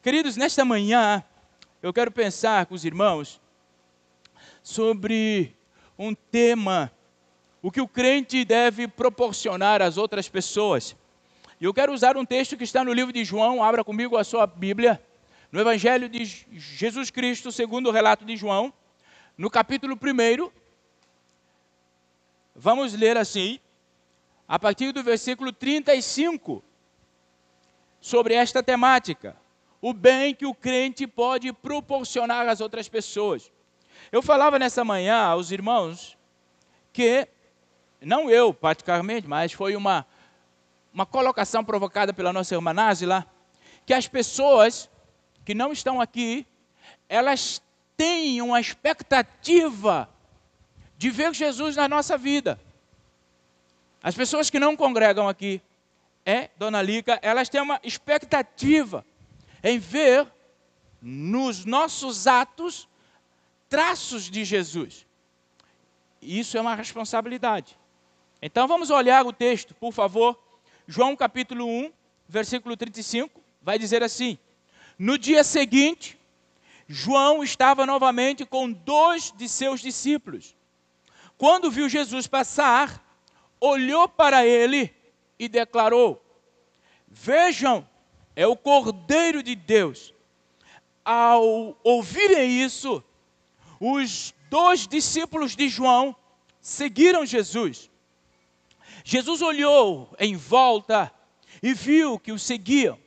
Queridos, nesta manhã, eu quero pensar com os irmãos sobre um tema, o que o crente deve proporcionar às outras pessoas. E eu quero usar um texto que está no livro de João, abra comigo a sua Bíblia, no Evangelho de Jesus Cristo, segundo o relato de João, no capítulo 1, vamos ler assim, a partir do versículo 35, sobre esta temática, o bem que o crente pode proporcionar às outras pessoas. Eu falava nessa manhã aos irmãos que, não eu particularmente, mas foi uma colocação provocada pela nossa irmã Názila, que as pessoas que não estão aqui, elas têm uma expectativa de ver Jesus na nossa vida. As pessoas que não congregam aqui, Dona Lica, elas têm uma expectativa em ver nos nossos atos traços de Jesus. Isso é uma responsabilidade. Então vamos olhar o texto, por favor. João capítulo 1, versículo 35, vai dizer assim: no dia seguinte, João estava novamente com 2 de seus discípulos. Quando viu Jesus passar, olhou para ele e declarou: vejam, é o Cordeiro de Deus. Ao ouvirem isso, os 2 discípulos de João seguiram Jesus. Jesus olhou em volta e viu que o seguiam.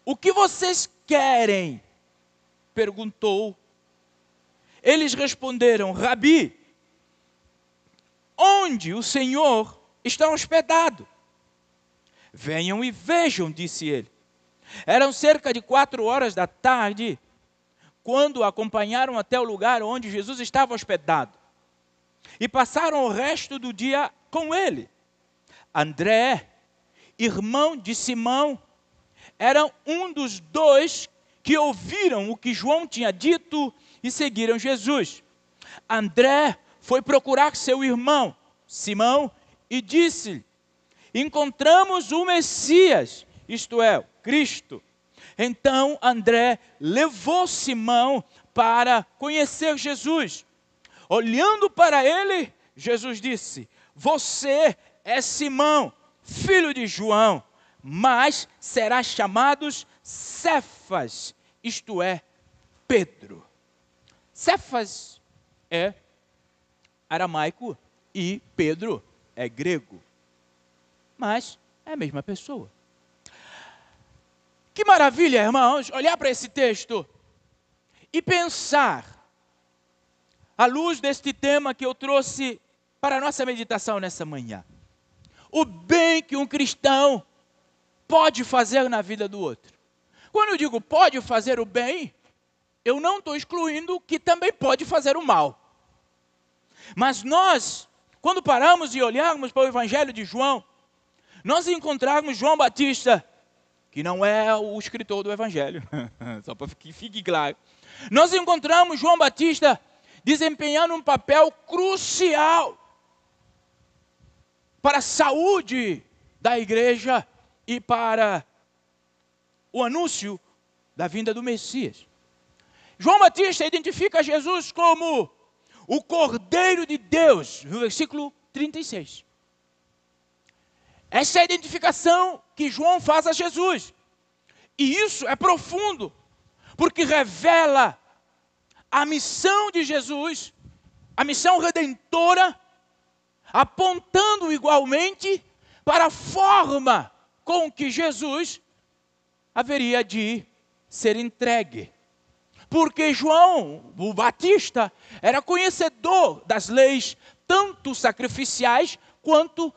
O que vocês querem? Perguntou. Eles responderam: Rabi, onde o Senhor está hospedado? Venham e vejam, disse ele. Eram cerca de 4 horas da tarde, quando o acompanharam até o lugar onde Jesus estava hospedado. E passaram o resto do dia com ele. André, irmão de Simão, era um dos 2 que ouviram o que João tinha dito e seguiram Jesus. André foi procurar seu irmão, Simão, e disse-lhe: encontramos o Messias, isto é, Cristo. Então André levou Simão para conhecer Jesus. Olhando para ele, Jesus disse: você é Simão, filho de João, mas serás chamado Cefas, isto é, Pedro. Cefas é aramaico e Pedro é grego, mas é a mesma pessoa. Que maravilha, irmãos, olhar para esse texto e pensar, à luz deste tema que eu trouxe para a nossa meditação nessa manhã, o bem que um cristão pode fazer na vida do outro. Quando eu digo pode fazer o bem, eu não estou excluindo que também pode fazer o mal. Mas nós, quando paramos e olharmos para o Evangelho de João, nós encontrarmos João Batista, que não é o escritor do Evangelho, só para que fique claro. Nós encontramos João Batista desempenhando um papel crucial para a saúde da igreja e para o anúncio da vinda do Messias. João Batista identifica Jesus como o Cordeiro de Deus, no versículo 36. Essa é a identificação que João faz a Jesus. E isso é profundo, porque revela a missão de Jesus, a missão redentora, apontando igualmente para a forma com que Jesus haveria de ser entregue. Porque João, o Batista, era conhecedor das leis, tanto sacrificiais quanto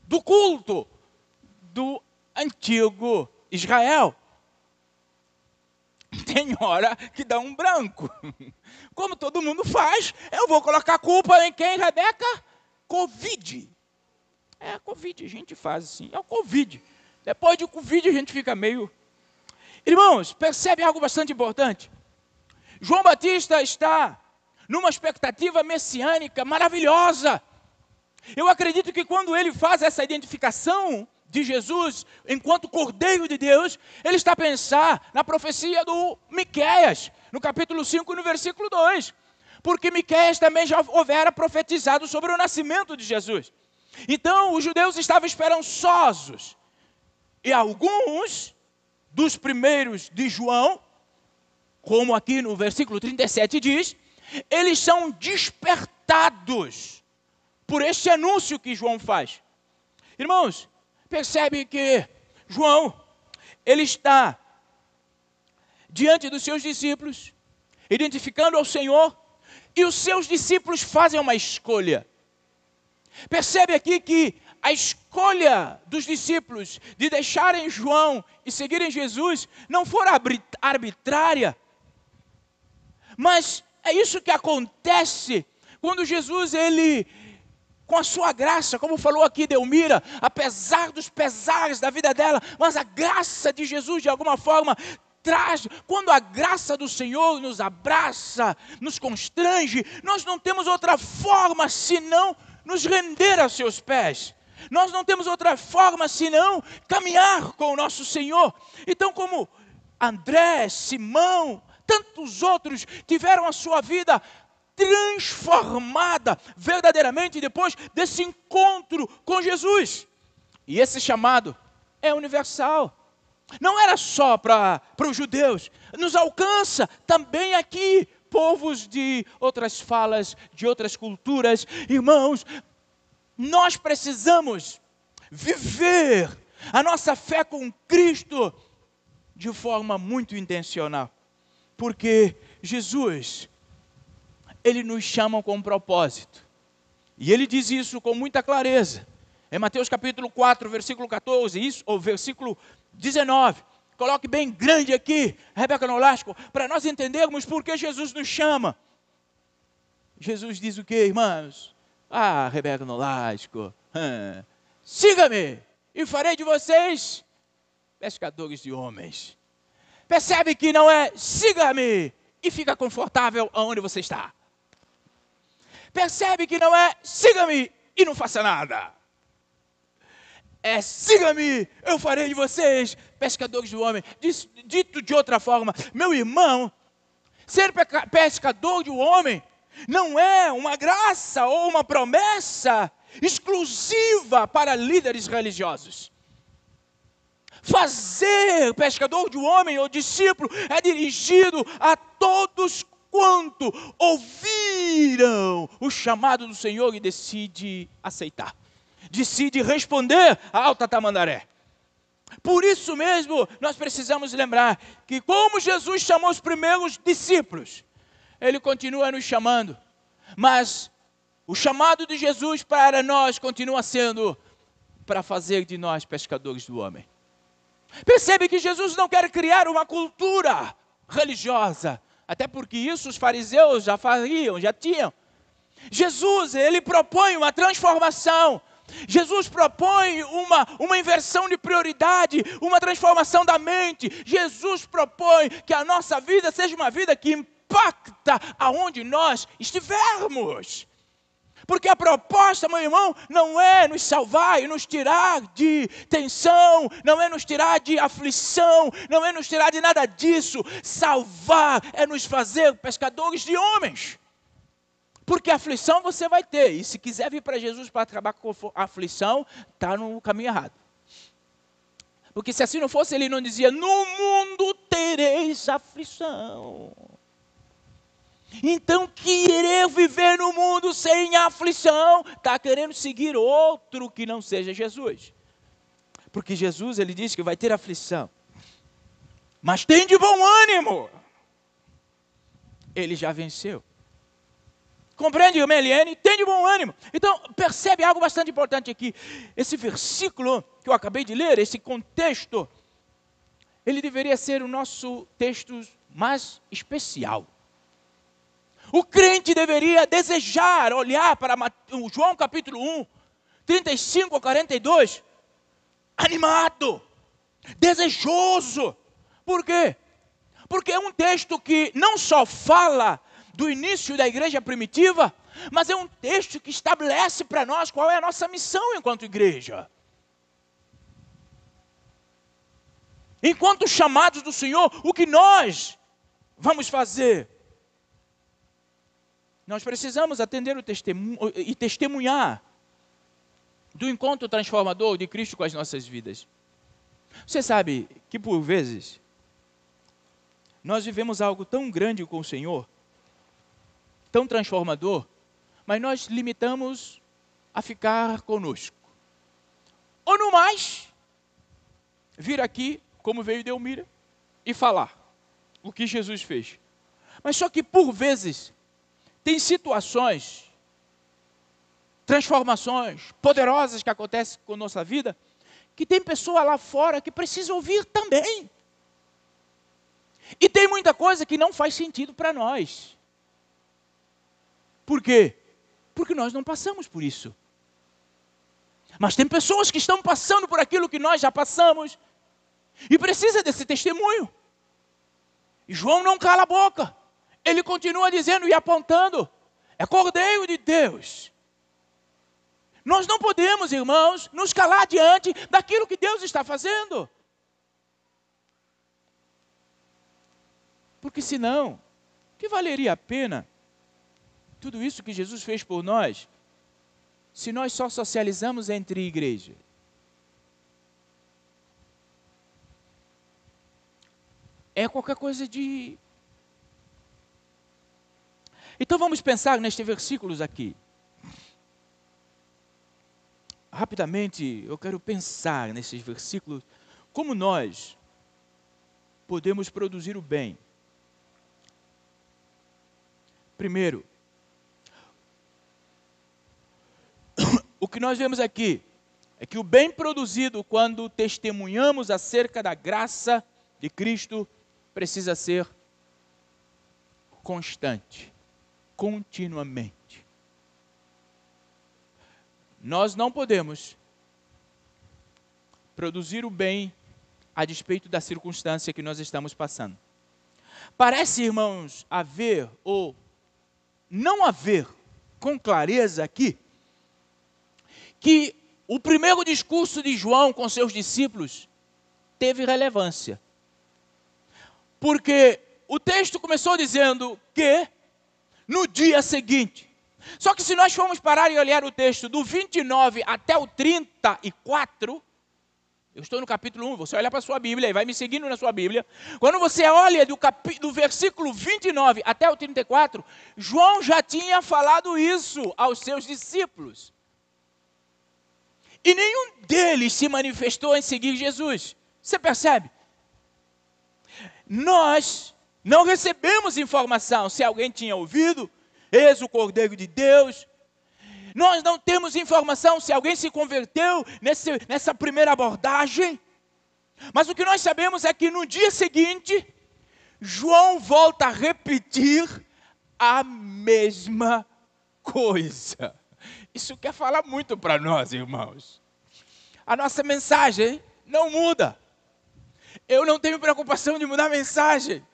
do culto do antigo Israel. Tem hora que dá um branco. Como todo mundo faz, eu vou colocar a culpa em quem, Rebeca? Covid. Covid, a gente faz assim, é o Covid. Depois de Covid a gente fica meio... Irmãos, percebe algo bastante importante? João Batista está numa expectativa messiânica maravilhosa. Eu acredito que quando ele faz essa identificação de Jesus, enquanto Cordeiro de Deus, ele está a pensar na profecia do Miqueias, no capítulo 5, no versículo 2. Porque Miqueias também já houvera profetizado sobre o nascimento de Jesus. Então, os judeus estavam esperançosos. E alguns dos primeiros de João, como aqui no versículo 37 diz, eles são despertados por este anúncio que João faz. Irmãos, percebe que João, ele está diante dos seus discípulos, identificando ao Senhor, e os seus discípulos fazem uma escolha. Percebe aqui que a escolha dos discípulos de deixarem João e seguirem Jesus não foi arbitrária, mas é isso que acontece quando Jesus, ele, com a sua graça, como falou aqui Delmira, apesar dos pesares da vida dela, mas a graça de Jesus, de alguma forma, traz. Quando a graça do Senhor nos abraça, nos constrange, nós não temos outra forma senão nos render aos seus pés. Nós não temos outra forma senão caminhar com o nosso Senhor. Então, como André, Simão, tantos outros tiveram a sua vida transformada verdadeiramente depois desse encontro com Jesus. E esse chamado é universal. Não era só para os judeus, nos alcança também aqui, povos de outras falas, de outras culturas. Irmãos, nós precisamos viver a nossa fé com Cristo de forma muito intencional. Porque Jesus, ele nos chama com um propósito. E ele diz isso com muita clareza. Em Mateus capítulo 4, versículo 14, isso, ou versículo 19. Coloque bem grande aqui, Rebeca Nolasco, para nós entendermos por que Jesus nos chama. Jesus diz o quê, irmãos? Rebeca Nolasco, siga-me e farei de vocês pescadores de homens. Percebe que não é siga-me e fica confortável aonde você está. Percebe que não é siga-me e não faça nada. É siga-me, eu farei de vocês pescadores de homem. Dito de outra forma, meu irmão, ser pescador de homem não é uma graça ou uma promessa exclusiva para líderes religiosos. Fazer pescador de homem ou discípulo é dirigido a todos quanto ouviram o chamado do Senhor e decide aceitar. Decide responder a Alta Tamandaré. Por isso mesmo, nós precisamos lembrar que como Jesus chamou os primeiros discípulos, Ele continua nos chamando. Mas o chamado de Jesus para nós continua sendo para fazer de nós pescadores do homem. Percebe que Jesus não quer criar uma cultura religiosa, até porque isso os fariseus já faziam, já tinham. Jesus, ele propõe uma transformação. Jesus propõe uma inversão de prioridade, uma transformação da mente. Jesus propõe que a nossa vida seja uma vida que impacta aonde nós estivermos. Porque a proposta, meu irmão, não é nos salvar e nos tirar de tensão, não é nos tirar de aflição, não é nos tirar de nada disso. Salvar é nos fazer pescadores de homens. Porque aflição você vai ter. E se quiser vir para Jesus para acabar com a aflição, está no caminho errado. Porque se assim não fosse, ele não dizia, no mundo tereis aflição. Então, querer viver no mundo sem aflição, está querendo seguir outro que não seja Jesus. Porque Jesus, ele diz que vai ter aflição. Mas tem de bom ânimo. Ele já venceu. Compreende, Meliene? Tem de bom ânimo. Então, percebe algo bastante importante aqui. Esse versículo que eu acabei de ler, esse contexto, ele deveria ser o nosso texto mais especial. O crente deveria desejar olhar para João capítulo 1, 35 a 42, animado, desejoso. Por quê? Porque é um texto que não só fala do início da igreja primitiva, mas é um texto que estabelece para nós qual é a nossa missão enquanto igreja. Enquanto chamados do Senhor, o que nós vamos fazer? Nós precisamos atender o testemunho e testemunhar do encontro transformador de Cristo com as nossas vidas. Você sabe que por vezes nós vivemos algo tão grande com o Senhor, tão transformador, mas nós limitamos a ficar conosco. Ou no mais, vir aqui, como veio Delmira, e falar o que Jesus fez. Mas só que por vezes tem situações, transformações poderosas que acontecem com a nossa vida, que tem pessoa lá fora que precisa ouvir também. E tem muita coisa que não faz sentido para nós. Por quê? Porque nós não passamos por isso. Mas tem pessoas que estão passando por aquilo que nós já passamos e precisa desse testemunho. E João não cala a boca. Ele continua dizendo e apontando. É Cordeiro de Deus. Nós não podemos, irmãos, nos calar diante daquilo que Deus está fazendo. Porque senão, que valeria a pena tudo isso que Jesus fez por nós, se nós só socializamos entre igreja? É qualquer coisa de... Então vamos pensar nestes versículos aqui. Rapidamente, eu quero pensar nesses versículos, como nós podemos produzir o bem. Primeiro, o que nós vemos aqui é que o bem produzido quando testemunhamos acerca da graça de Cristo precisa ser constante, continuamente. Nós não podemos produzir o bem a despeito da circunstância que nós estamos passando. Parece, irmãos, haver ou não haver com clareza aqui que o primeiro discurso de João com seus discípulos teve relevância. Porque o texto começou dizendo que no dia seguinte. Só que se nós formos parar e olhar o texto do 29 até o 34, eu estou no capítulo 1, você olha para a sua Bíblia e vai me seguindo na sua Bíblia. Quando você olha do versículo 29 até o 34, João já tinha falado isso aos seus discípulos. E nenhum deles se manifestou em seguir Jesus. Você percebe? Nós não recebemos informação se alguém tinha ouvido, eis o Cordeiro de Deus. Nós não temos informação se alguém se converteu nessa primeira abordagem. Mas o que nós sabemos é que no dia seguinte, João volta a repetir a mesma coisa. Isso quer falar muito para nós, irmãos. A nossa mensagem não muda. Eu não tenho preocupação de mudar a mensagem.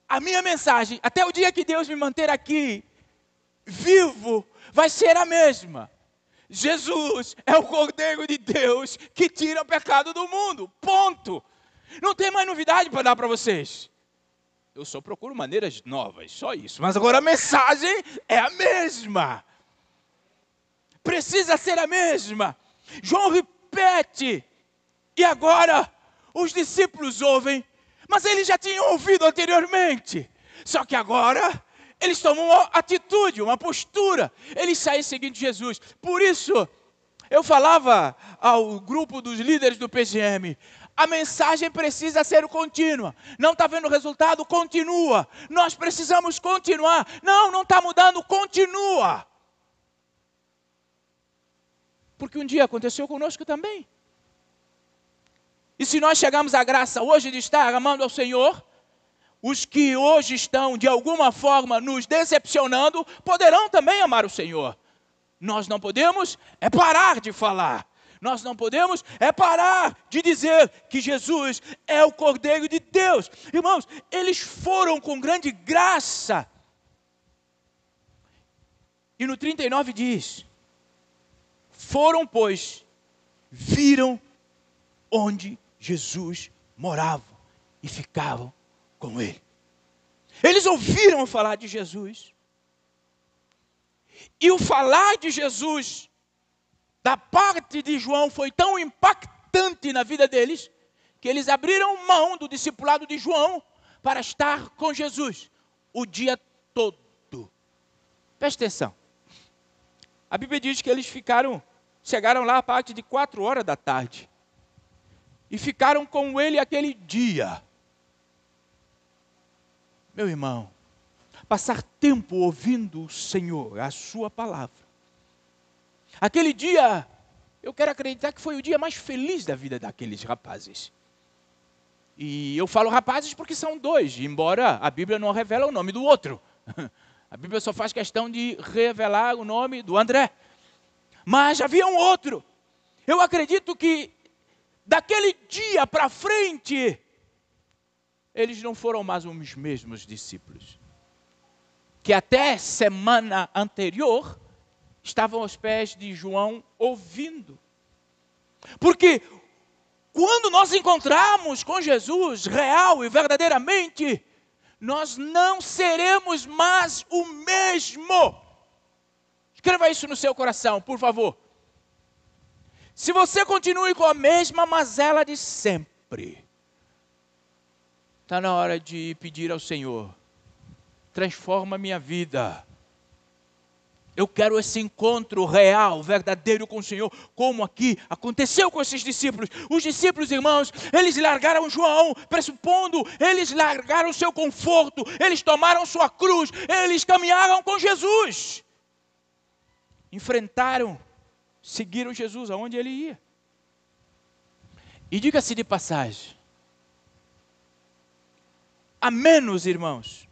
A minha mensagem, até o dia que Deus me manter aqui, vivo, vai ser a mesma. Jesus é o Cordeiro de Deus que tira o pecado do mundo. Ponto. Não tem mais novidade para dar para vocês. Eu só procuro maneiras novas, só isso. Mas agora a mensagem é a mesma. Precisa ser a mesma. João repete. E agora os discípulos ouvem. Mas eles já tinham ouvido anteriormente. Só que agora eles tomam uma atitude, uma postura. Eles saem seguindo Jesus. Por isso, eu falava ao grupo dos líderes do PGM, a mensagem precisa ser contínua. Não está vendo resultado? Continua. Nós precisamos continuar. Não está mudando, continua. Porque um dia aconteceu conosco também. E se nós chegarmos à graça hoje de estar amando ao Senhor, os que hoje estão de alguma forma nos decepcionando, poderão também amar o Senhor. Nós não podemos é parar de falar. Nós não podemos é parar de dizer que Jesus é o Cordeiro de Deus. Irmãos, eles foram com grande graça. E no 39 diz, foram, pois, viram onde Jesus morava e ficavam com ele. Eles ouviram falar de Jesus. E o falar de Jesus, da parte de João, foi tão impactante na vida deles, que eles abriram mão do discipulado de João para estar com Jesus o dia todo. Presta atenção. A Bíblia diz que eles chegaram lá a parte de 4 horas da tarde. E ficaram com ele aquele dia. Meu irmão, passar tempo ouvindo o Senhor, a sua palavra. Aquele dia, eu quero acreditar que foi o dia mais feliz da vida daqueles rapazes. E eu falo rapazes porque são 2, embora a Bíblia não revela o nome do outro. A Bíblia só faz questão de revelar o nome do André. Mas havia um outro. Eu acredito que daquele dia para frente, eles não foram mais os mesmos discípulos. Que até semana anterior, estavam aos pés de João ouvindo. Porque quando nós encontramos com Jesus real e verdadeiramente, nós não seremos mais o mesmo. Escreva isso no seu coração, por favor. Se você continue com a mesma mazela de sempre, está na hora de pedir ao Senhor, transforma a minha vida. Eu quero esse encontro real, verdadeiro com o Senhor, como aqui aconteceu com esses discípulos. Os discípulos, irmãos, eles largaram João, pressupondo, eles largaram seu conforto, eles tomaram sua cruz, eles caminharam com Jesus. Enfrentaram, seguiram Jesus aonde ele ia. E diga-se de passagem, a menos, irmãos,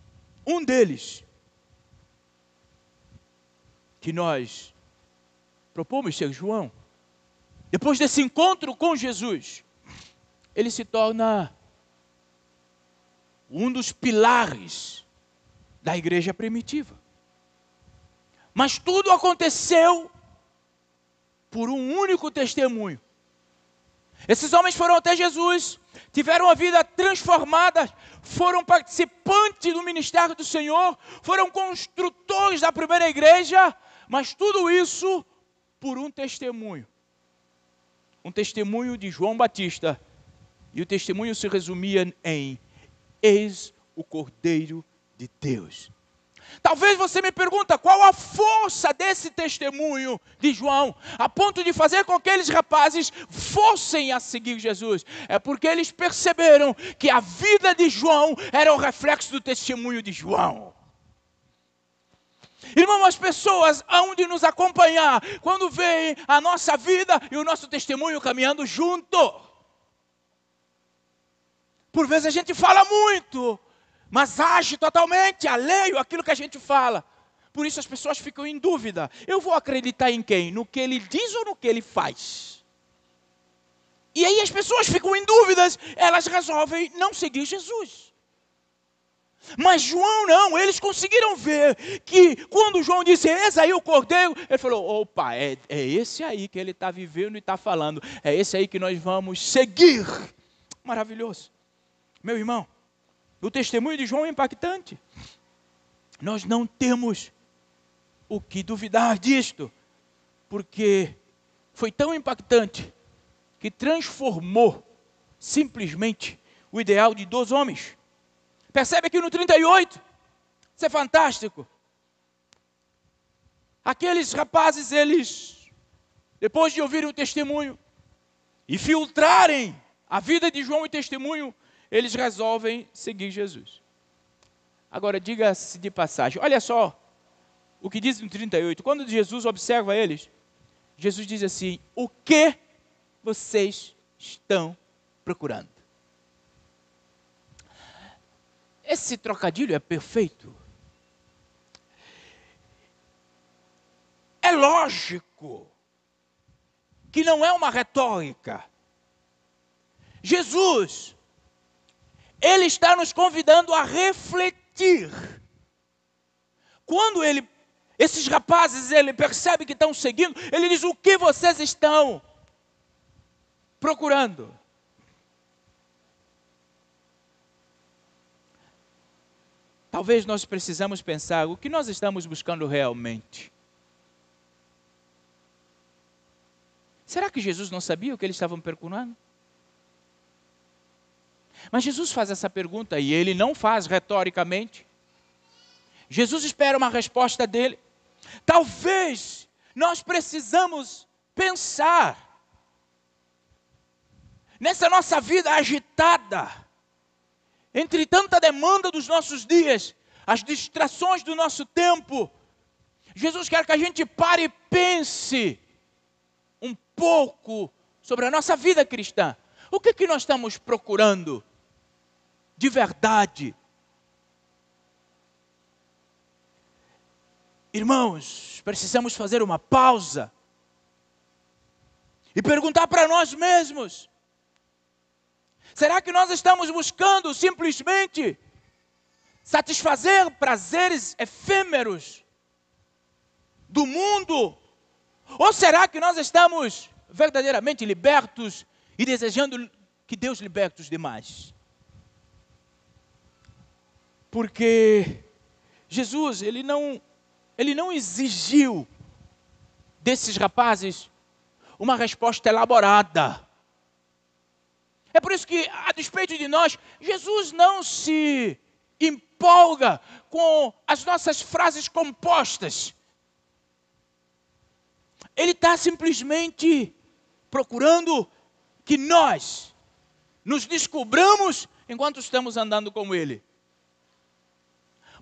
um deles, que nós propomos ser João, depois desse encontro com Jesus, ele se torna um dos pilares da igreja primitiva. Mas tudo aconteceu por um único testemunho. Esses homens foram até Jesus, tiveram a vida transformada, foram participantes do ministério do Senhor, foram construtores da primeira igreja, mas tudo isso por um testemunho. Um testemunho de João Batista. E o testemunho se resumia em: eis o Cordeiro de Deus. Talvez você me pergunte qual a força desse testemunho de João, a ponto de fazer com que aqueles rapazes fossem a seguir Jesus. É porque eles perceberam que a vida de João era o reflexo do testemunho de João. Irmão, as pessoas hão de nos acompanhar quando veem a nossa vida e o nosso testemunho caminhando junto. Por vezes a gente fala muito, mas age totalmente alheio àquilo que a gente fala. Por isso as pessoas ficam em dúvida. Eu vou acreditar em quem? No que ele diz ou no que ele faz? E aí as pessoas ficam em dúvidas, elas resolvem não seguir Jesus. Mas João não, eles conseguiram ver que quando João disse: eis aí o Cordeiro, ele falou: opa, é esse aí que ele está vivendo e está falando, é esse aí que nós vamos seguir. Maravilhoso. Meu irmão, o testemunho de João é impactante. Nós não temos o que duvidar disto, porque foi tão impactante que transformou simplesmente o ideal de 2 homens. Percebe aqui no 38, isso é fantástico. Aqueles rapazes, eles, depois de ouvirem o testemunho e filtrarem a vida de João e testemunho, eles resolvem seguir Jesus. Agora, diga-se de passagem, olha só o que diz no 38. Quando Jesus observa eles, Jesus diz assim: o que vocês estão procurando? Esse trocadilho é perfeito. É lógico que não é uma retórica. Jesus, ele está nos convidando a refletir. Quando esses rapazes, ele percebe que estão seguindo, ele diz: o que vocês estão procurando? talvez nós precisamos pensar o que nós estamos buscando realmente. Será que Jesus não sabia o que eles estavam procurando? Mas Jesus faz essa pergunta e ele não faz retoricamente. Jesus espera uma resposta dele. Talvez nós precisamos pensar nessa nossa vida agitada, entre tanta demanda dos nossos dias, as distrações do nosso tempo. Jesus quer que a gente pare e pense um pouco sobre a nossa vida cristã. O que nós estamos procurando de verdade? Irmãos, precisamos fazer uma pausa e perguntar para nós mesmos: será que nós estamos buscando simplesmente satisfazer prazeres efêmeros do mundo? Ou será que nós estamos verdadeiramente libertos e desejando que Deus liberte os demais? Porque Jesus, ele não exigiu desses rapazes uma resposta elaborada. É por isso que, a despeito de nós, Jesus não se empolga com as nossas frases compostas. Ele está simplesmente procurando que nós nos descobramos enquanto estamos andando com Ele.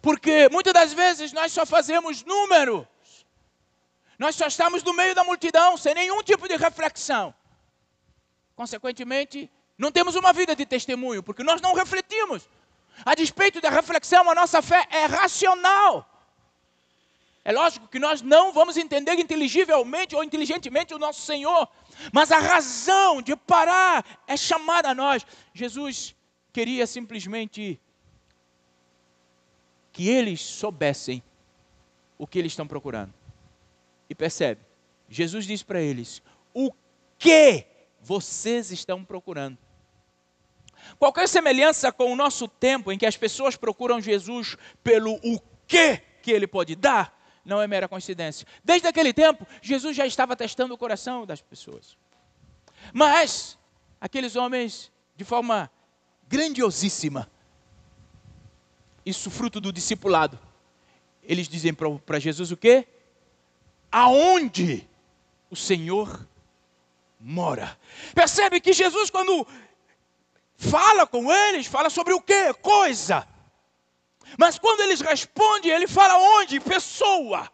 Porque muitas das vezes nós só fazemos números. Nós só estamos no meio da multidão, sem nenhum tipo de reflexão. Consequentemente, não temos uma vida de testemunho, porque nós não refletimos. A despeito da reflexão, a nossa fé é racional. É lógico que nós não vamos entender inteligivelmente ou inteligentemente o nosso Senhor, mas a razão de parar é chamada a nós. Jesus queria simplesmente que eles soubessem o que eles estão procurando. E percebe, Jesus diz para eles: o que vocês estão procurando? Qualquer semelhança com o nosso tempo, em que as pessoas procuram Jesus pelo o que Ele pode dar, não é mera coincidência. Desde aquele tempo, Jesus já estava testando o coração das pessoas. Mas, aqueles homens, de forma grandiosíssima, isso fruto do discipulado, eles dizem para Jesus o quê? Aonde o Senhor mora. Percebe que Jesus, quando fala com eles, fala sobre o quê? Coisa. Mas quando eles respondem, ele fala onde? Pessoa.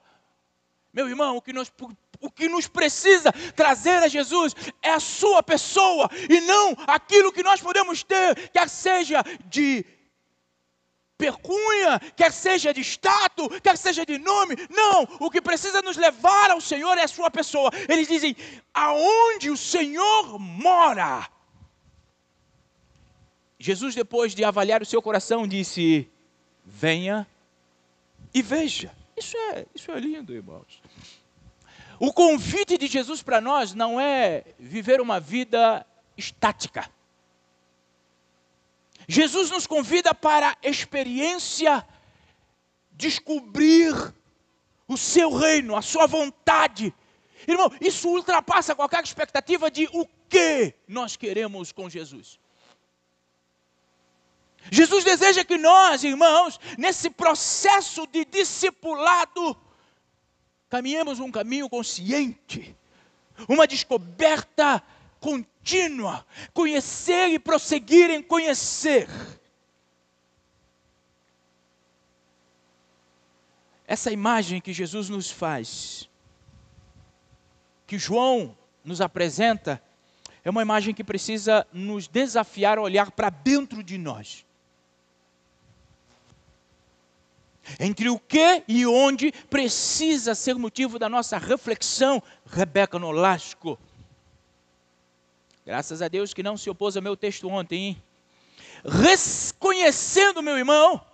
Meu irmão, o que nos precisa trazer a Jesus é a sua pessoa, e não aquilo que nós podemos ter, quer seja de pecúnia, quer seja de status, quer seja de nome. Não, o que precisa nos levar ao Senhor é a sua pessoa. Eles dizem: aonde o Senhor mora. Jesus, depois de avaliar o seu coração, disse: venha e veja. Isso é lindo, irmãos. O convite de Jesus para nós não é viver uma vida estática. Jesus nos convida para a experiência, descobrir o seu reino, a sua vontade. Irmão, isso ultrapassa qualquer expectativa de o que nós queremos com Jesus. Jesus deseja que nós, irmãos, nesse processo de discipulado, caminhemos um caminho consciente, uma descoberta contínua, conhecer e prosseguir em conhecer. Essa imagem que Jesus nos faz, que João nos apresenta, é uma imagem que precisa nos desafiar a olhar para dentro de nós. Entre o que e onde precisa ser motivo da nossa reflexão. Rebeca Nolasco, graças a Deus que não se opôs ao meu texto ontem, hein? Reconhecendo, meu irmão,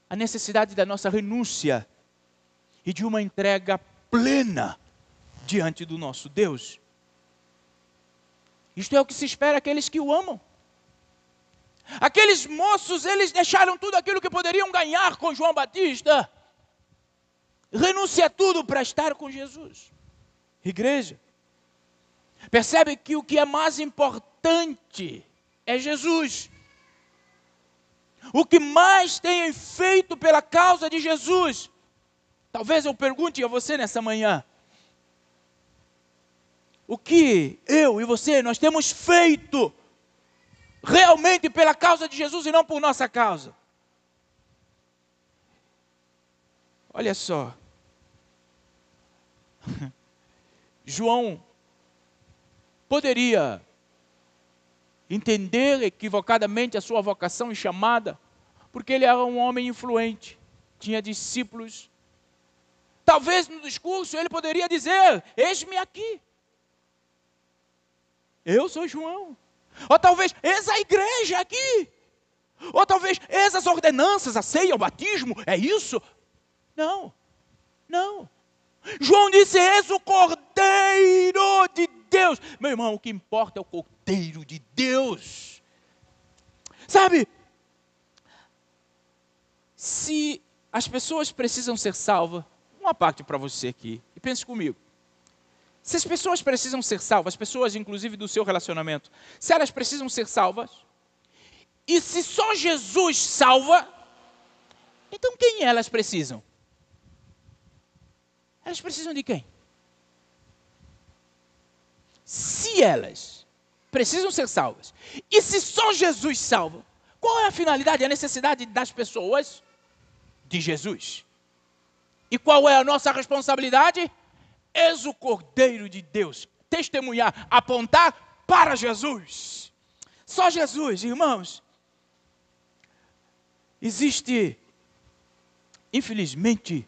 a necessidade da nossa renúncia e de uma entrega plena diante do nosso Deus. Isto é o que se espera daqueles que o amam. Aqueles moços, eles deixaram tudo aquilo que poderiam ganhar com João Batista. Renuncia a tudo para estar com Jesus. Igreja, percebe que o que é mais importante é Jesus. O que mais tem feito pela causa de Jesus? Talvez eu pergunte a você nessa manhã. O que eu e você, nós temos feito realmente pela causa de Jesus e não por nossa causa? Olha só. João poderia entender equivocadamente a sua vocação e chamada, porque ele era um homem influente, tinha discípulos. Talvez no discurso ele poderia dizer: eis-me aqui, eu sou João. Ou talvez: eis a igreja aqui. Ou talvez: eis as ordenanças, a ceia, o batismo, é isso? Não, não. João disse: eis o Cordeiro de Deus. Meu irmão, o que importa é o Cordeiro de Deus. Sabe, se as pessoas precisam ser salvas, uma parte para você aqui, e pense comigo. Se as pessoas precisam ser salvas, as pessoas inclusive do seu relacionamento, se elas precisam ser salvas, e se só Jesus salva, então quem elas precisam? Elas precisam de quem? Se elas precisam ser salvas, e se só Jesus salva, qual é a finalidade, a necessidade das pessoas? De Jesus. E qual é a nossa responsabilidade? És o Cordeiro de Deus. Testemunhar, apontar para Jesus. Só Jesus, irmãos. Existe, infelizmente,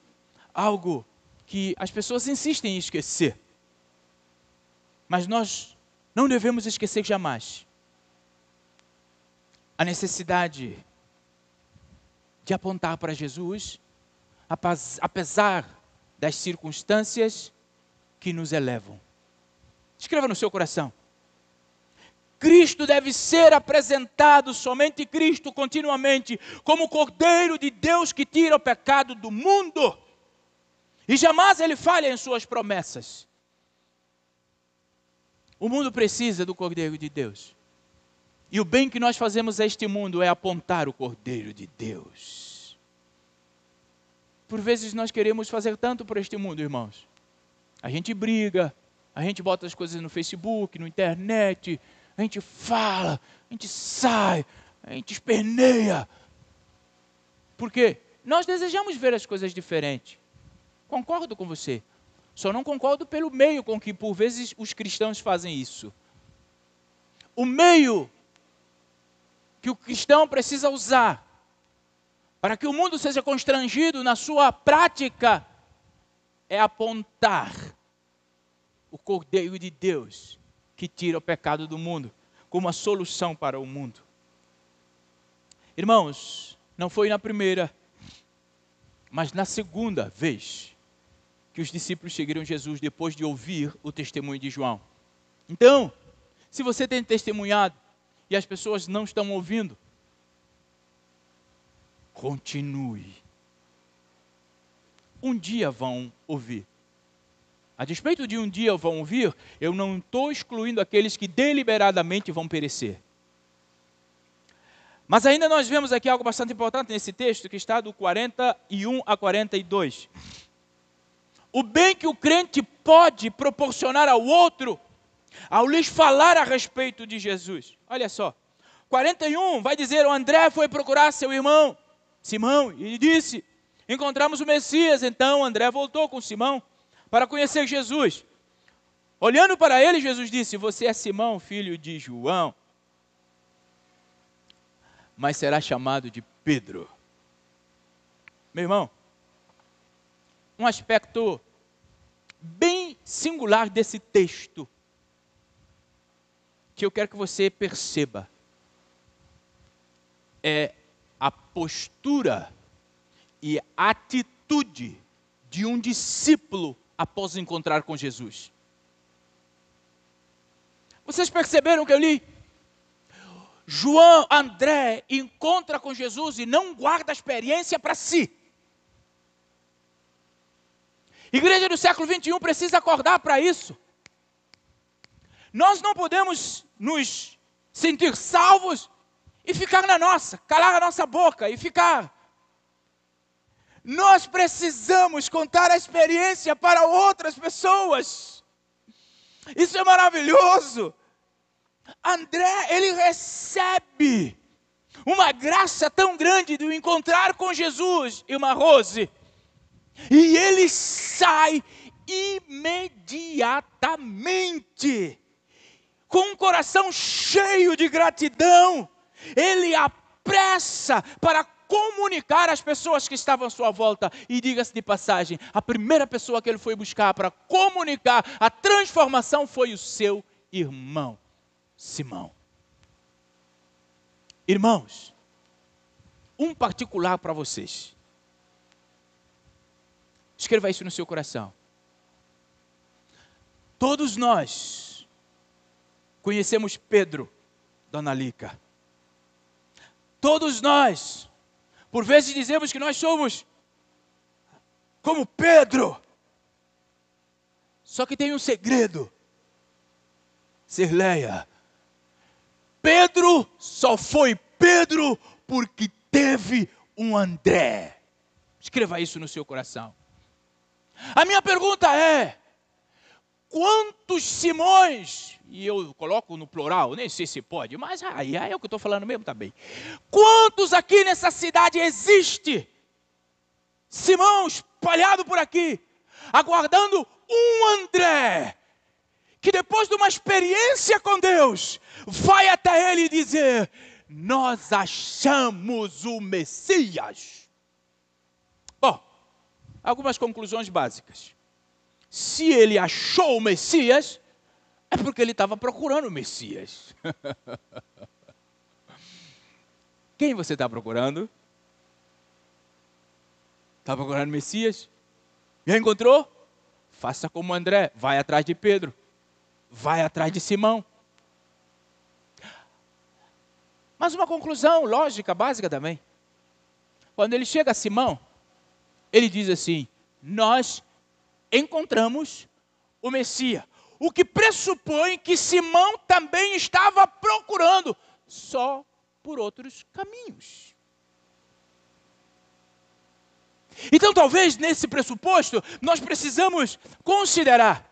algo que as pessoas insistem em esquecer. Mas nós não devemos esquecer jamais. A necessidade de apontar para Jesus, apesar das circunstâncias que nos elevam. Escreva no seu coração. Cristo deve ser apresentado, somente Cristo, continuamente, como o Cordeiro de Deus que tira o pecado do mundo. E jamais ele falha em suas promessas. O mundo precisa do Cordeiro de Deus. E o bem que nós fazemos a este mundo é apontar o Cordeiro de Deus. Por vezes nós queremos fazer tanto por este mundo, irmãos. A gente briga, a gente bota as coisas no Facebook, na internet, a gente fala, a gente sai, a gente esperneia. Porque nós desejamos ver as coisas diferentes. Concordo com você. Só não concordo pelo meio com que, por vezes, os cristãos fazem isso. O meio que o cristão precisa usar para que o mundo seja constrangido na sua prática é apontar o Cordeiro de Deus que tira o pecado do mundo como a solução para o mundo. Irmãos, não foi na primeira, mas na segunda vez que os discípulos seguiram Jesus depois de ouvir o testemunho de João. Então, se você tem testemunhado e as pessoas não estão ouvindo, continue. Um dia vão ouvir. A despeito de um dia vão ouvir, eu não estou excluindo aqueles que deliberadamente vão perecer. Mas ainda nós vemos aqui algo bastante importante nesse texto, que está do 41 a 42. O bem que o crente pode proporcionar ao outro, ao lhes falar a respeito de Jesus. Olha só, 41 vai dizer: o André foi procurar seu irmão Simão e disse: encontramos o Messias. Então André voltou com Simão para conhecer Jesus. Olhando para ele, Jesus disse: você é Simão, filho de João, mas será chamado de Pedro. Meu irmão, um aspecto bem singular desse texto, que eu quero que você perceba, é a postura e a atitude de um discípulo após encontrar com Jesus. Vocês perceberam que eu li? André encontra com Jesus e não guarda a experiência para si. Igreja do século 21 precisa acordar para isso. Nós não podemos nos sentir salvos e ficar na nossa, calar a nossa boca e ficar. Nós precisamos contar a experiência para outras pessoas. Isso é maravilhoso. André, ele recebe uma graça tão grande de encontrar com Jesus, irmã Rose. E ele sai imediatamente, com um coração cheio de gratidão. Ele apressa para comunicar às pessoas que estavam à sua volta. E diga-se de passagem, a primeira pessoa que ele foi buscar para comunicar a transformação foi o seu irmão Simão. Irmãos, um particular para vocês. Escreva isso no seu coração. Todos nós conhecemos Pedro, Dona Lica. Todos nós, por vezes dizemos que nós somos como Pedro. Só que tem um segredo. Sirleia. Pedro só foi Pedro porque teve um André. Escreva isso no seu coração. A minha pergunta é: quantos Simões, e eu coloco no plural, nem sei se pode, mas aí é o que eu estou falando mesmo também. Quantos aqui nessa cidade existe Simão espalhado por aqui, aguardando um André, que depois de uma experiência com Deus, vai até ele dizer: nós achamos o Messias. Bom, algumas conclusões básicas. Se ele achou o Messias, é porque ele estava procurando o Messias. Quem você está procurando? Está procurando o Messias? Já encontrou? Faça como André, vai atrás de Pedro. Vai atrás de Simão. Mas uma conclusão lógica, básica também. Quando ele chega a Simão, ele diz assim: nós encontramos o Messias. O que pressupõe que Simão também estava procurando, só por outros caminhos. Então talvez nesse pressuposto, nós precisamos considerar: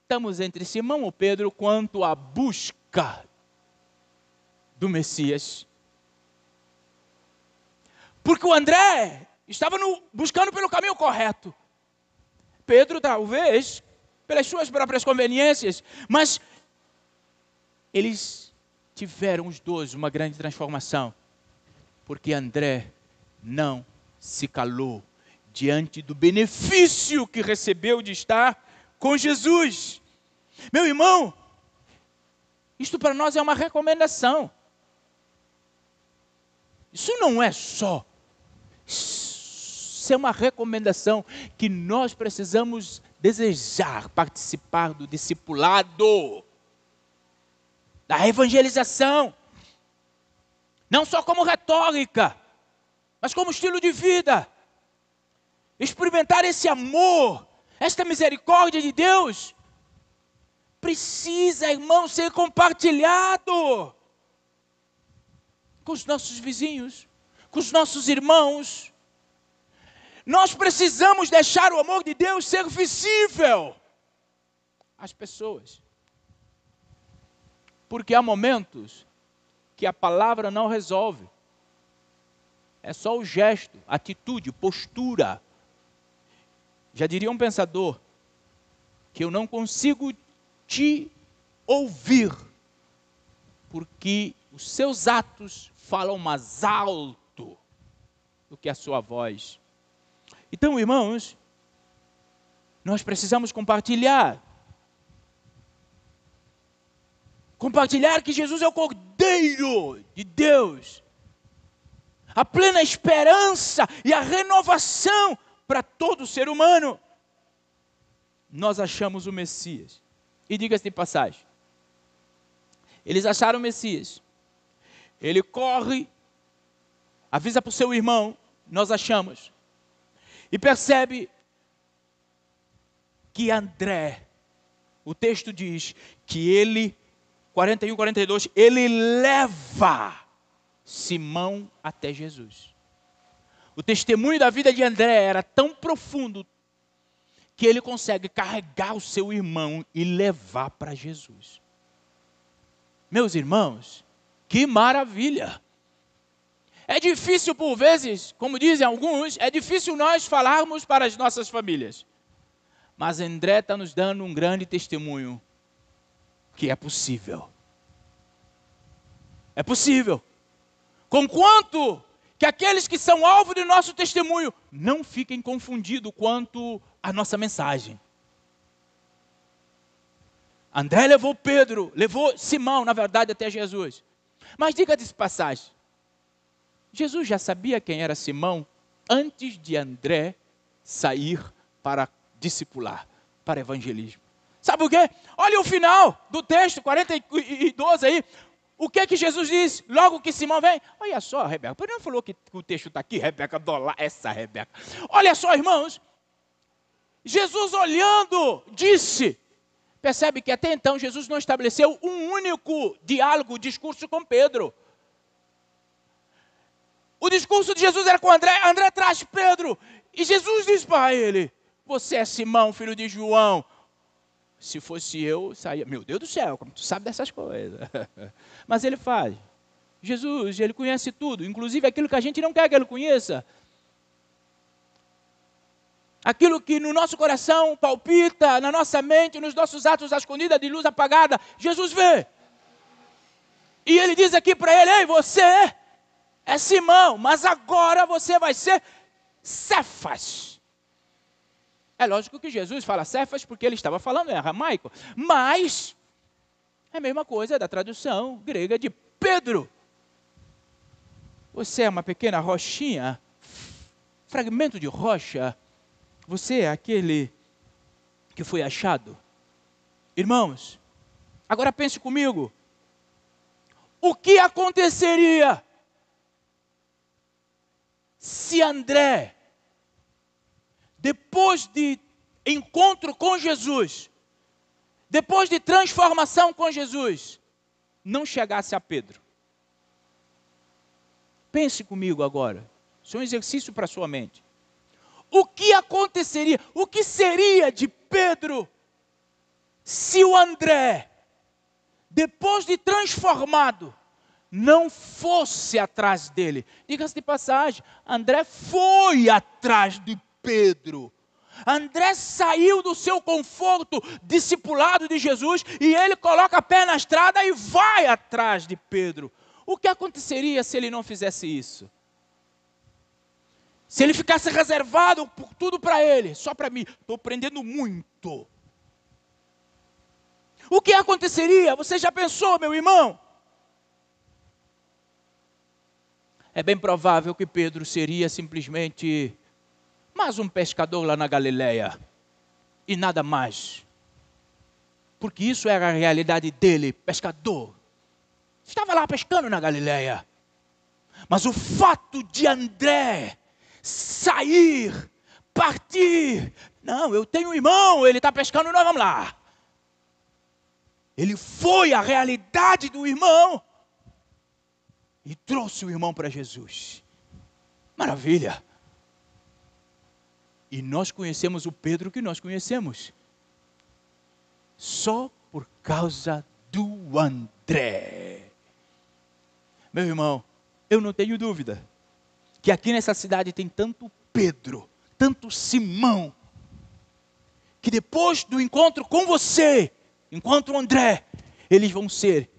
estamos entre Simão ou Pedro quanto à busca do Messias. Porque o André estava buscando pelo caminho correto. Pedro talvez pelas suas próprias conveniências, mas eles tiveram os dois uma grande transformação. Porque André não se calou diante do benefício que recebeu de estar com Jesus. Meu irmão, isto para nós é uma recomendação. Isso não é só. Isso é uma recomendação que nós precisamos desejar participar do discipulado, da evangelização. Não só como retórica, mas como estilo de vida. Experimentar esse amor, esta misericórdia de Deus, precisa, irmão, ser compartilhado com os nossos vizinhos, com os nossos irmãos. Nós precisamos deixar o amor de Deus ser visível às pessoas. Porque há momentos que a palavra não resolve. É só o gesto, atitude, postura. Já diria um pensador que eu não consigo te ouvir, porque os seus atos falam mais alto do que a sua voz. Então, irmãos, nós precisamos compartilhar. Compartilhar que Jesus é o Cordeiro de Deus. A plena esperança e a renovação para todo ser humano. Nós achamos o Messias. E diga-se de passagem, Eles acharam o Messias. Ele corre, avisa para o seu irmão, nós achamos, e percebe que André, o texto diz que ele, 41, 42, ele leva Simão até Jesus. O testemunho da vida de André era tão profundo que ele consegue carregar o seu irmão e levar para Jesus. Meus irmãos, que maravilha! É difícil por vezes, como dizem alguns, é difícil nós falarmos para as nossas famílias. Mas André está nos dando um grande testemunho que é possível. É possível. Conquanto que aqueles que são alvo do nosso testemunho não fiquem confundidos quanto à nossa mensagem. André levou Pedro, levou Simão, na verdade, até Jesus. Mas diga-se passagem, Jesus já sabia quem era Simão antes de André sair para discipular, para evangelismo. Sabe o quê? Olha o final do texto, 42 aí. O que é que Jesus diz? Logo que Simão vem. Olha só, Rebeca. Por que não falou que o texto está aqui, Rebeca? Essa Rebeca. Olha só, irmãos. Jesus olhando, disse. Percebe que até então Jesus não estabeleceu um único diálogo, discurso com Pedro. O discurso de Jesus era com André. André traz Pedro. E Jesus diz para ele: você é Simão, filho de João. Se fosse eu, saía. Meu Deus do céu, como tu sabe dessas coisas. Mas ele faz. Jesus, ele conhece tudo, inclusive aquilo que a gente não quer que ele conheça. Aquilo que no nosso coração palpita, na nossa mente, nos nossos atos escondidos de luz apagada, Jesus vê. E ele diz aqui para ele: ei, você é Simão, mas agora você vai ser Cefas. É lógico que Jesus fala Cefas porque ele estava falando em aramaico, mas é a mesma coisa da tradução grega de Pedro. Você é uma pequena rochinha, fragmento de rocha, você é aquele que foi achado. Irmãos, agora pense comigo, o que aconteceria se André, depois de encontro com Jesus, depois de transformação com Jesus, não chegasse a Pedro? Pense comigo agora. Isso é um exercício para a sua mente. O que aconteceria? O que seria de Pedro se o André, depois de transformado, não fosse atrás dele? Diga-se de passagem, André foi atrás de Pedro. André saiu do seu conforto, discipulado de Jesus, e ele coloca pé na estrada e vai atrás de Pedro. O que aconteceria se ele não fizesse isso? Se ele ficasse reservado tudo para ele, só para mim, estou aprendendo muito. O que aconteceria? Você já pensou, meu irmão? É bem provável que Pedro seria simplesmente mais um pescador lá na Galileia, e nada mais. Porque isso era a realidade dele, pescador. Estava lá pescando na Galileia. Mas o fato de André sair, partir, não, eu tenho um irmão, ele está pescando, nós vamos lá. Ele foi à realidade do irmão e trouxe o irmão para Jesus. Maravilha! E nós conhecemos o Pedro que nós conhecemos só por causa do André. Meu irmão, eu não tenho dúvida que aqui nessa cidade tem tanto Pedro, tanto Simão, que depois do encontro com você, enquanto André, eles vão ser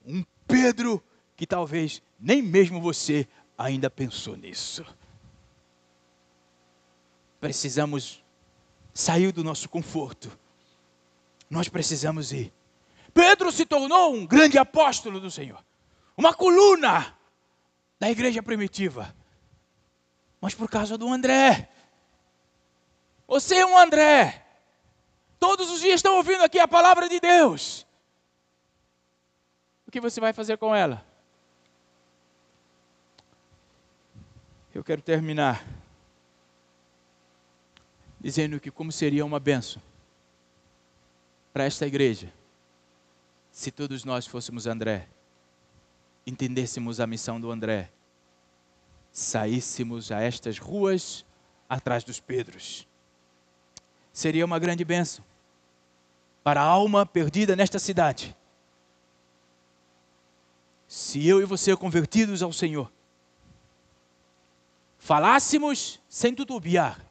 um Pedro que talvez nem mesmo você ainda pensou nisso. Precisamos sair do nosso conforto. Nós precisamos ir. Pedro se tornou um grande apóstolo do Senhor, uma coluna da igreja primitiva, mas por causa do André. Você é um André. Todos os dias estão ouvindo aqui a palavra de Deus. O que você vai fazer com ela? Eu quero terminar dizendo que como seria uma bênção para esta igreja se todos nós fôssemos André, entendêssemos a missão do André, saíssemos a estas ruas atrás dos Pedros. Seria uma grande bênção para a alma perdida nesta cidade. Se eu e você, convertidos ao Senhor, falássemos sem titubear,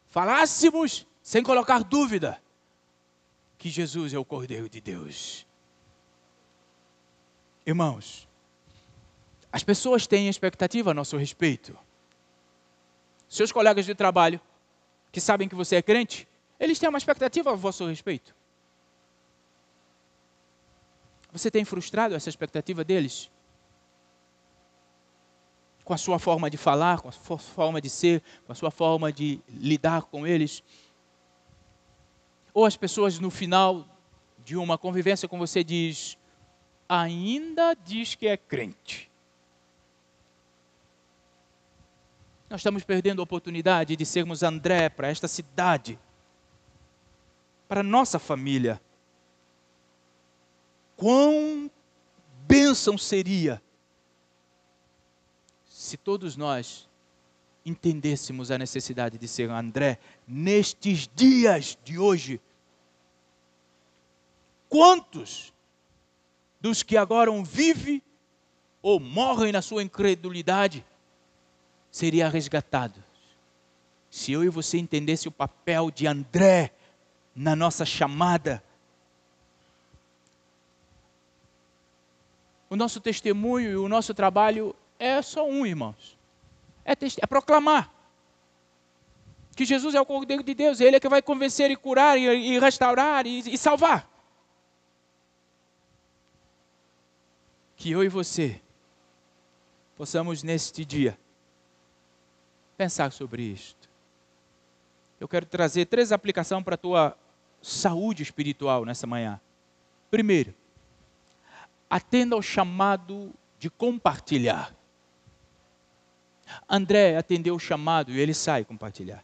falássemos sem colocar dúvida que Jesus é o Cordeiro de Deus. Irmãos, as pessoas têm expectativa a nosso respeito. Seus colegas de trabalho, que sabem que você é crente, eles têm uma expectativa a vosso respeito. Você tem frustrado essa expectativa deles? Com a sua forma de falar, com a sua forma de ser, com a sua forma de lidar com eles? Ou as pessoas no final de uma convivência com você ainda diz que é crente. Nós estamos perdendo a oportunidade de sermos André para esta cidade, para a nossa família. Quão bênção seria se todos nós entendêssemos a necessidade de ser André nestes dias de hoje. Quantos dos que agora vivem ou morrem na sua incredulidade seria resgatado se eu e você entendesse o papel de André na nossa chamada? O nosso testemunho e o nosso trabalho é só irmãos. É proclamar que Jesus é o Cordeiro de Deus. Ele é que vai convencer e curar e restaurar e salvar. Que eu e você possamos neste dia pensar sobre isto. Eu quero trazer 3 aplicações para a tua saúde espiritual nessa manhã. Primeiro, atenda ao chamado de compartilhar. André atendeu o chamado e ele sai compartilhar.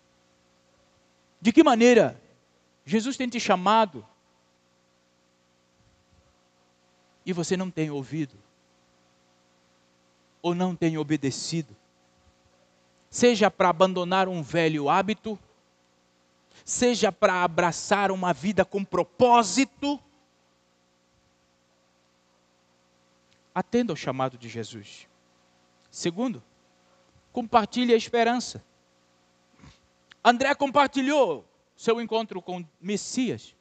De que maneira Jesus tem te chamado e você não tem ouvido? Ou não tem obedecido? Seja para abandonar um velho hábito, seja para abraçar uma vida com propósito, atenda ao chamado de Jesus. Segundo, compartilhe a esperança. André compartilhou seu encontro com Messias.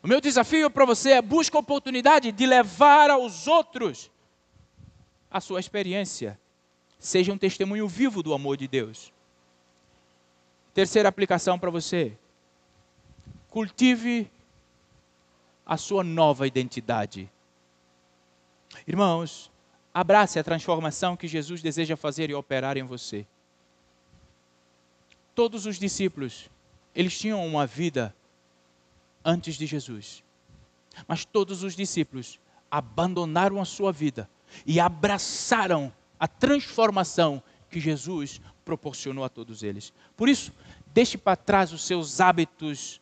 O meu desafio para você é buscar a oportunidade de levar aos outros a sua experiência. Seja um testemunho vivo do amor de Deus. Terceira aplicação para você. Cultive a sua nova identidade. Irmãos, abrace a transformação que Jesus deseja fazer e operar em você. Todos os discípulos, eles tinham uma vida antes de Jesus. Mas todos os discípulos abandonaram a sua vida e abraçaram a transformação que Jesus proporcionou a todos eles. Por isso, deixe para trás os seus hábitos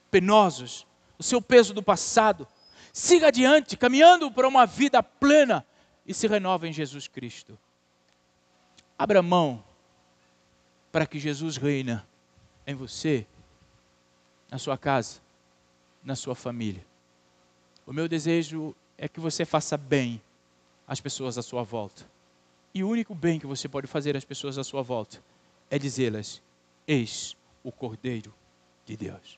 penosos, o seu peso do passado. Siga adiante, caminhando para uma vida plena e se renova em Jesus Cristo. Abra mão para que Jesus reina em você, na sua casa, na sua família. O meu desejo é que você faça bem às pessoas à sua volta. E o único bem que você pode fazer às pessoas à sua volta é dizê-las: eis o Cordeiro de Deus.